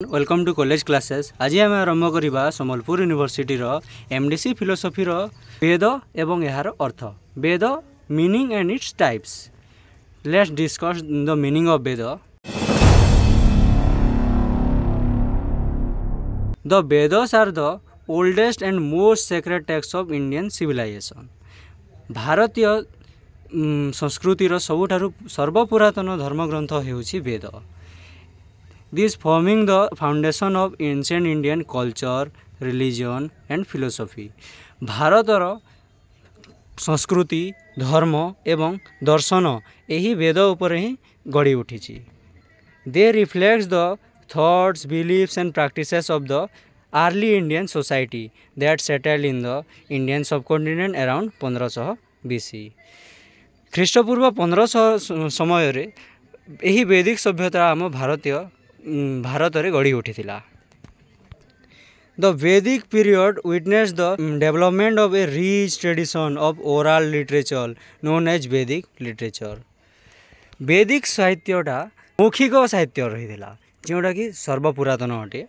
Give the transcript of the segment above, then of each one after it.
Welcome to college classes. आज आम आरंभ करवा Sambalpur university MDC philosophy Veda एवं यार अर्थ Veda meaning and its types. Let's discuss the meaning of Veda. The Vedas are the oldest and most sacred text of Indian civilization. भारतीय संस्कृतिर सबुठारु सर्वपुरातन धर्मग्रंथ हेउछि वेद। This forming the foundation of ancient Indian culture, religion and philosophy. भारतर संस्कृति धर्म एवं दर्शन यही वेद उपर ही गढ़ी उठी। They reflects the thoughts, beliefs and practices of the early Indian society that settled in the Indian subcontinent around 1500 BC. ख्रीष्टपूर्व 1500 समय रे यही वैदिक सभ्यता आम भारत रे गढ़ी उठी। The Vedic period witness the development of a rich tradition of oral literature known as Vedic literature. वैदिक साहित्यटा मौखिक साहित्य रही जोटा कि सर्वपुरातन अटे।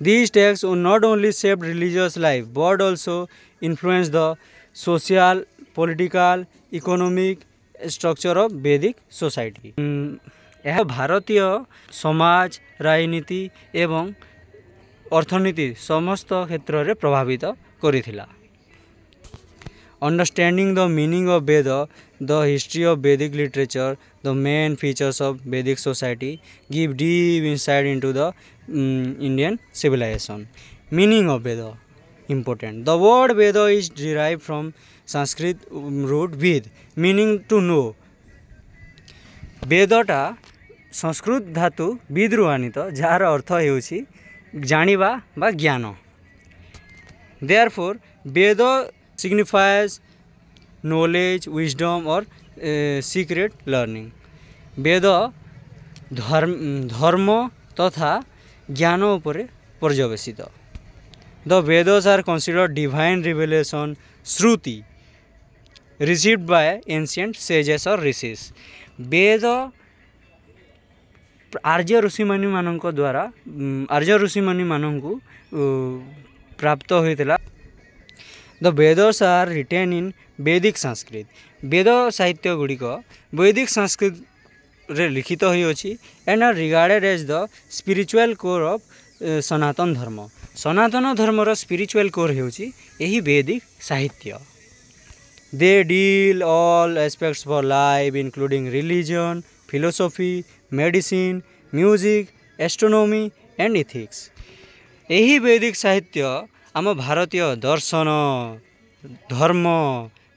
These texts not only shaped religious life but also influenced the social, political, economic structure of Vedic society. यह भारतीय समाज राजनीति एवं अर्थनीति समस्त क्षेत्र में प्रभावित करिथिला। Understanding the meaning of Veda, the history of Vedic literature, the main features of Vedic society give deep insight into the Indian civilization. Meaning of Veda important. The word Veda is derived from Sanskrit root Ved, meaning to know. वेदटा संस्कृत धातु विद्रु आनीत jar अर्थ हेउछि जानिबा बा ज्ञान। Therefore Veda signifies knowledge, wisdom or secret learning. वेद धर्म तथा ज्ञान उपरे पर्यवेसित। The Vedas are considered divine revelation, Shruti, received by ancient sages or rishis. वेद आर्य ऋषिमुनि मानक द्वारा आर्य ऋषिमुनि मानकु प्राप्त होइतिला। द वेदस आर रिटेन इन वैदिक संस्कृत। वेद साहित्य गुड़िक वैदिक संस्कृत रे लिखित होई अछि and are regarded as the spiritual core of Sanatan Dharma. Sanatan धर्मर spiritual core हेउछि एही वैदिक साहित्य। They deal all aspects for life including religion, philosophy, medicine, music, astronomy and ethics. यही वैदिक साहित्य आम भारतीय दर्शन, धर्म,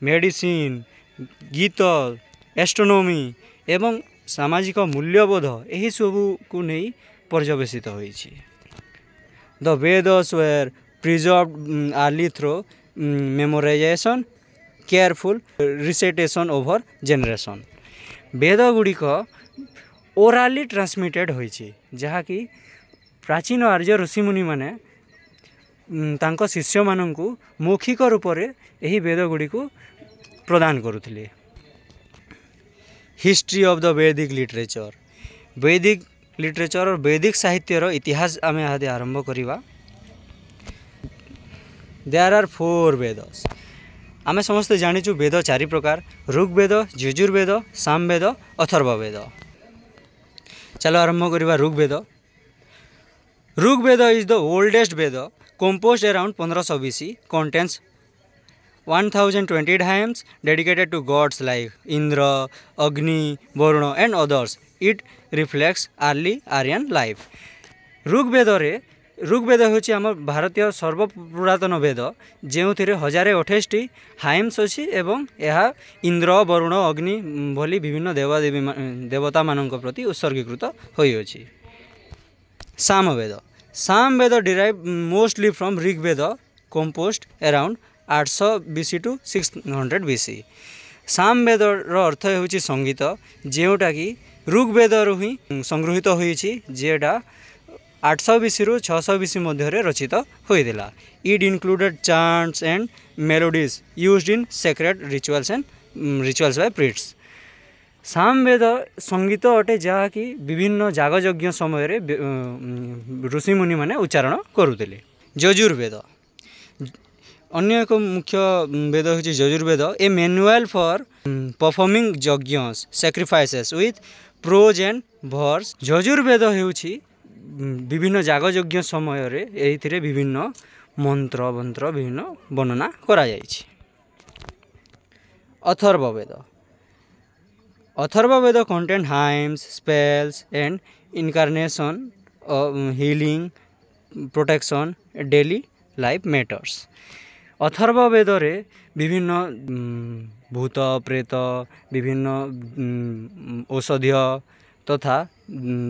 मेडिसिन, गीत, एस्ट्रोनोमी एवं सामाजिक मूल्यबोध यही सबू को नहीं पर्यवेसित होइछि। The Vedas were preserved early through memorization, careful recitation over generation. Veda गुड़िक ओराली ट्रांसमिटेड होइछि जहा कि प्राचीन आर्य ऋषिमुनि माने तांको शिष्य माननकु मौखिक रूप से यही वेद गुड़िक प्रदान करुथिले। हिस्ट्री ऑफ द वैदिक लिटरेचर। वैदिक लिटरेचर और वैदिक साहित्यर इतिहास आमे आदि आरंभ करिवा। There are 4 Vedas. आमे समस्त जानिचु वेद 4 प्रकार: ऋग्वेद, यजुर्वेद, सामवेद, अथर्ववेद। चलो आरंभ करिवा Rigveda. Rigveda is the oldest Veda composed around 1500 BC, contains 1020 hymns dedicated to gods like Indra, Agni, Varuna and others. It reflects early Aryan life. Rigveda होछि आम भारतीय सर्वपुरातन वेद जो 1028 हाइम्स अच्छी एवं यह इंद्र, वरुण, अग्नि भली विभिन्न देवादेवी देवता मानक प्रति उत्सर्गीकृत होइछि। Samaveda derive mostly from Rigveda composed around 800 BC to 600 BC। Samaveda अर्थ होछि संगीत जोटा कि ऋग्वेद ही संगृहित होइछि जेटा 800 BC रु 600 BC मध्य रचित होइतिला। It included chants and melodies used in sacred rituals by priests. Samaveda संगीत अटे जहाँकि विभिन्न जागयज्ञ समय ऋषि मुनि माने उच्चारण करुले। यजुर्वेद अन्य एक मुख्य वेद हूँ Yajurveda, a manual for performing yajnas sacrifices with prose and verse. Yajurveda होउछि विभिन्न जागयज्ञ समय एथिरे विभिन्न मंत्र मंत्र विभिन्न वर्णना करा जायछि। Atharvaveda Atharvaveda contain hymns spells and incarnation healing protection daily life matters. Atharvaveda रे विभिन्न भूत प्रेत विभिन्न औषधीय तथा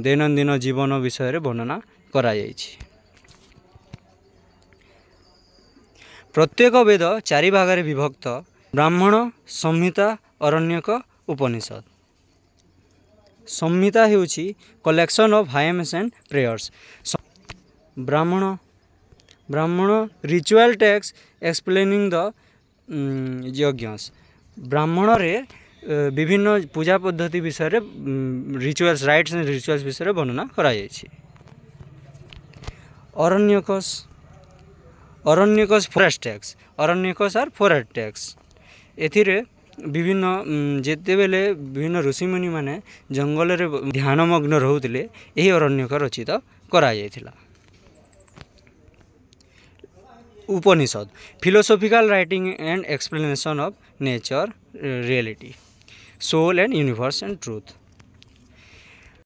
दैनंदिन जीवन विषय वर्णना करा जायछि। प्रत्येक वेद 4 भाग रे विभक्त। ब्राह्मण संहिता अरण्यक उपनिषद। संहिता हेउछि collection of hymns and prayers. Brahmana ritual text explaining the yajnas. Brahmana रे विभिन्न पूजा पद्धति विषय रिचुअल्स राइट्स एंड रिचुअल्स विषय वर्णना करा जायछि। Aranyakas forest texts. Aranyakas are forest texts. एथिरे विभिन्न जेते बेले विभिन्न ऋषिमुनि माने जंगल रे ध्यानमग्न रहुतिले एही अरण्यक रचित करा जायथिला। Upanishad philosophical writing and explanation of nature reality soul and universe and truth.